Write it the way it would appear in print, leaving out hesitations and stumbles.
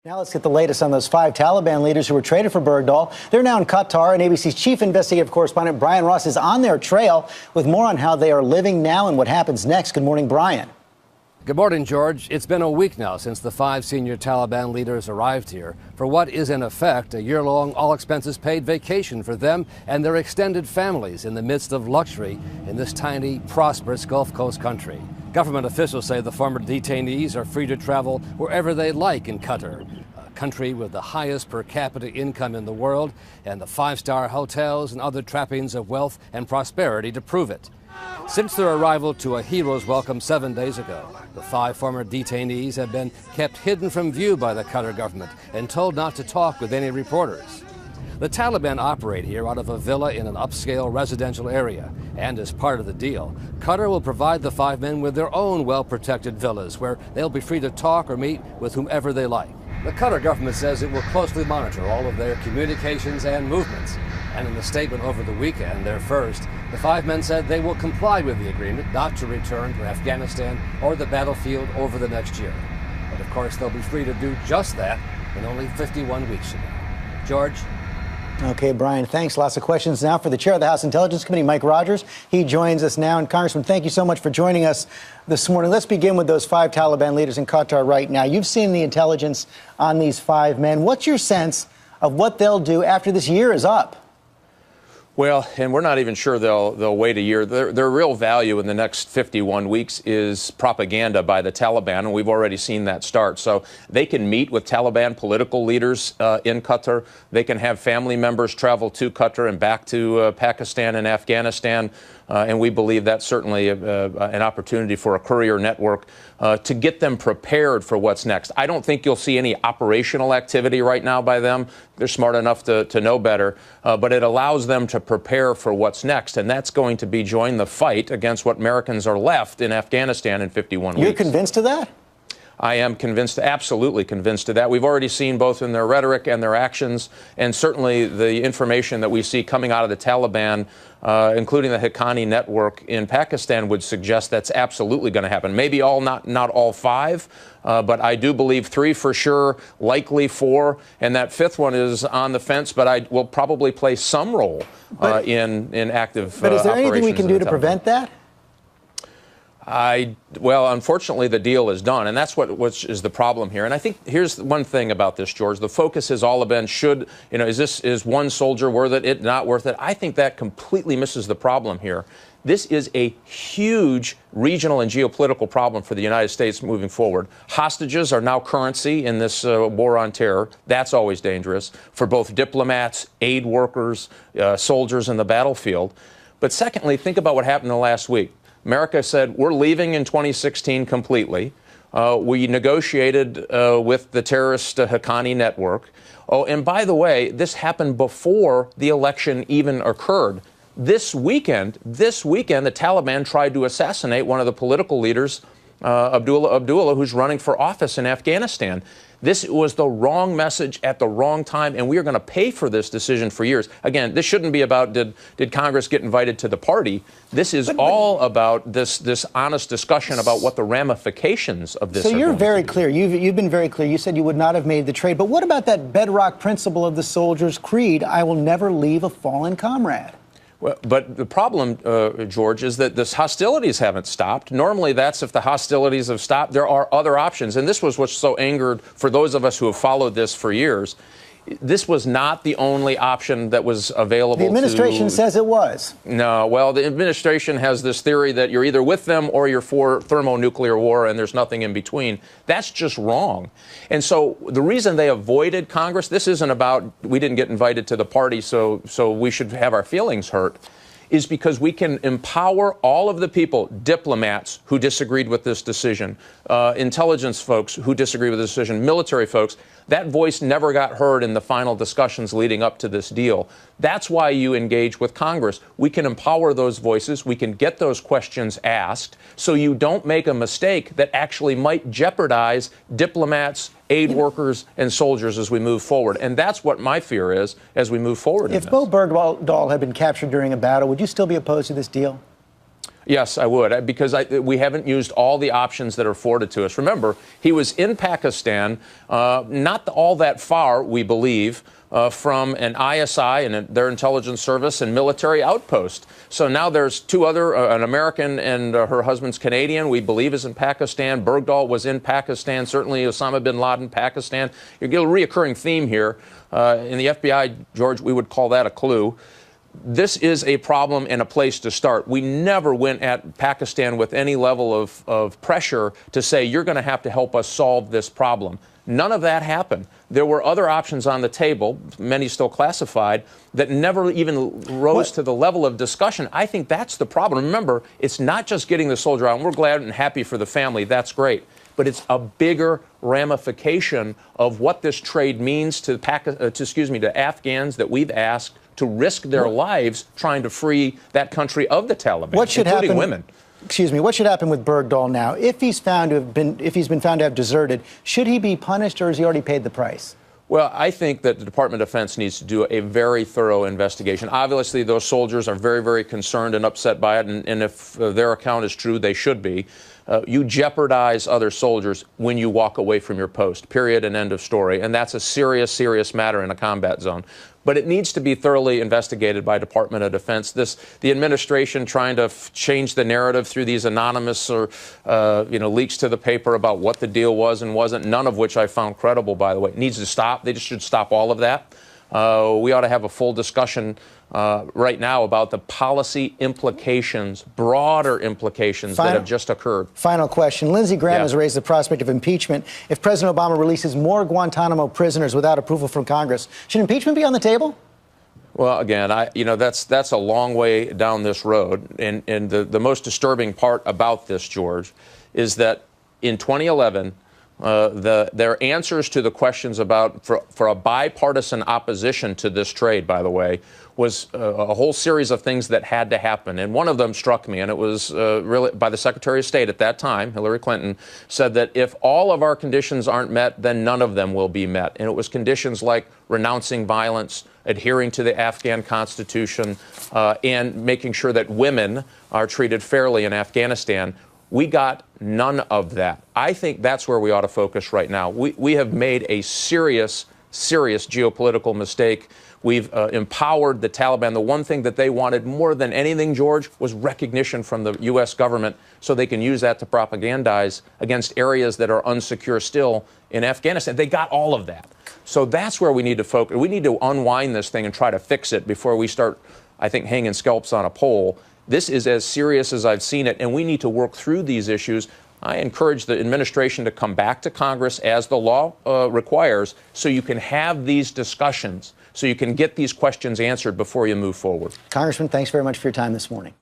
Now let's get the latest on those 5 Taliban leaders who were traded for Bergdahl. They're now in Qatar, and ABC's chief investigative correspondent Brian Ross is on their trail with more on how they are living now and what happens next. Good morning, Brian. Good morning, George. It's been a week now since the 5 senior Taliban leaders arrived here for what is, in effect, a year-long all-expenses-paid vacation for them and their extended families in the midst of luxury in this tiny, prosperous Gulf Coast country. Government officials say the former detainees are free to travel wherever they like in Qatar, a country with the highest per capita income in the world and the 5-star hotels and other trappings of wealth and prosperity to prove it. Since their arrival to a hero's welcome 7 days ago, the 5 former detainees have been kept hidden from view by the Qatar government and told not to talk with any reporters. The Taliban operate here out of a villa in an upscale residential area, and as part of the deal, Qatar will provide the 5 men with their own well-protected villas where they'll be free to talk or meet with whomever they like. The Qatar government says it will closely monitor all of their communications and movements. And in a statement over the weekend, their first, the 5 men said they will comply with the agreement not to return to Afghanistan or the battlefield over the next year. But of course, they'll be free to do just that in only 51 weeks from now. George? Okay, Brian, thanks. Lots of questions now for the chair of the House Intelligence Committee, Mike Rogers. He joins us now. And Congressman, thank you so much for joining us this morning. Let's begin with those 5 Taliban leaders in Qatar right now. You've seen the intelligence on these 5 men. What's your sense of what they'll do after this year is up? Well, and we're not even sure they'll wait a year. Their real value in the next 51 weeks is propaganda by the Taliban, and we've already seen that start. So they can meet with Taliban political leaders in Qatar. They can have family members travel to Qatar and back to Pakistan and Afghanistan. And we believe that's certainly an opportunity for a courier network to get them prepared for what's next. I don't think you'll see any operational activity right now by them. They're smart enough to know better, but it allows them to prepare for what's next. And that's going to be join the fight against what Americans are left in Afghanistan in 51 weeks. You're convinced of that? I am convinced, absolutely convinced of that. We've already seen both in their rhetoric and their actions, and certainly the information that we see coming out of the Taliban, including the Haqqani network in Pakistan, would suggest that's absolutely going to happen. Maybe not all 5, but I do believe 3 for sure, likely 4, and that 5th one is on the fence, but I will probably play some role in active. But is there anything we can do to prevent that? Well, unfortunately, the deal is done, and that's what is the problem here. And I think here's one thing about this, George. The focus has all been, is one soldier worth it, not worth it? I think that completely misses the problem here. This is a huge regional and geopolitical problem for the United States moving forward. Hostages are now currency in this war on terror. That's always dangerous for both diplomats, aid workers, soldiers in the battlefield. But secondly, think about what happened in the last week. America said, we're leaving in 2016 completely. We negotiated with the terrorist Haqqani network. Oh, and by the way, this happened before the election even occurred. This weekend, the Taliban tried to assassinate one of the political leaders, Abdullah, who's running for office in Afghanistan. This was the wrong message at the wrong time, and we are going to pay for this decision for years. Again, this shouldn't be about did Congress get invited to the party. This is all about this honest discussion about what the ramifications of this are. So you're very clear. You've been very clear. You said you would not have made the trade. But what about that bedrock principle of the soldier's creed, I will never leave a fallen comrade? Well, but the problem, George, is that the hostilities haven't stopped. Normally, that's if the hostilities have stopped. There are other options. And this was what's so angered for those of us who have followed this for years. This was not the only option that was available. The administration says it was. No, well, the administration has this theory that you're either with them or you're for thermonuclear war, and there's nothing in between. That's just wrong. And so the reason they avoided Congress, this isn't about we didn't get invited to the party, so we should have our feelings hurt, is because we can empower all of the people, diplomats who disagreed with this decision, intelligence folks who disagreed with the decision, military folks. That voice never got heard in the final discussions leading up to this deal. That's why you engage with Congress. We can empower those voices. We can get those questions asked so you don't make a mistake that actually might jeopardize diplomats, aid workers, and soldiers as we move forward. And that's what my fear is as we move forward. If Bowe Bergdahl had been captured during a battle, would you still be opposed to this deal? Yes, I would, because we haven't used all the options that are afforded to us. Remember, he was in Pakistan, not all that far, we believe, from an ISI and their intelligence service and military outpost. So now there's two other, an American and her husband's Canadian, we believe is in Pakistan. Bergdahl was in Pakistan, certainly Osama bin Laden, Pakistan. You get a reoccurring theme here. In the FBI, George, we would call that a clue. This is a problem and a place to start. We never went at Pakistan with any level of pressure to say, you're going to have to help us solve this problem. None of that happened. There were other options on the table, many still classified, that never even rose to the level of discussion. I think that's the problem. Remember, it's not just getting the soldier out, and we're glad and happy for the family. That's great. But it's a bigger ramification of what this trade means to Afghans that we've asked to risk their lives trying to free that country of the Taliban, including women. Excuse me. What should happen with Bergdahl now? If he's been found to have deserted, should he be punished, or has he already paid the price? Well, I think that the Department of Defense needs to do a very thorough investigation. Obviously, those soldiers are very, very concerned and upset by it, and if their account is true, they should be. You jeopardize other soldiers when you walk away from your post, period, and end of story. And that's a serious, serious matter in a combat zone. But it needs to be thoroughly investigated by Department of Defense. The administration trying to change the narrative through these anonymous or leaks to the paper about what the deal was and wasn't, none of which I found credible, by the way, needs to stop. They just should stop all of that. We ought to have a full discussion right now about the policy implications, broader implications that have just occurred. Final question. Lindsey Graham has raised the prospect of impeachment if President Obama releases more Guantanamo prisoners without approval from Congress. Should impeachment be on the table? Well, again, that's a long way down this road. And the most disturbing part about this, George, is that in 2011, their answers to the questions about for a bipartisan opposition to this trade, by the way, was a whole series of things that had to happen. And one of them struck me, and it was really by the Secretary of State at that time, Hillary Clinton, said that if all of our conditions aren't met, then none of them will be met. And it was conditions like renouncing violence, adhering to the Afghan Constitution, and making sure that women are treated fairly in Afghanistan. We got none of that. I think that's where we ought to focus right now. We have made a serious, serious geopolitical mistake. We've empowered the Taliban. The one thing that they wanted more than anything, George, was recognition from the U.S. government so they can use that to propagandize against areas that are unsecure still in Afghanistan. They got all of that. So that's where we need to focus. We need to unwind this thing and try to fix it before we start, I think, hanging scalps on a pole. This is as serious as I've seen it, and we need to work through these issues. I encourage the administration to come back to Congress as the law requires so you can have these discussions, so you can get these questions answered before you move forward. Congressman, thanks very much for your time this morning.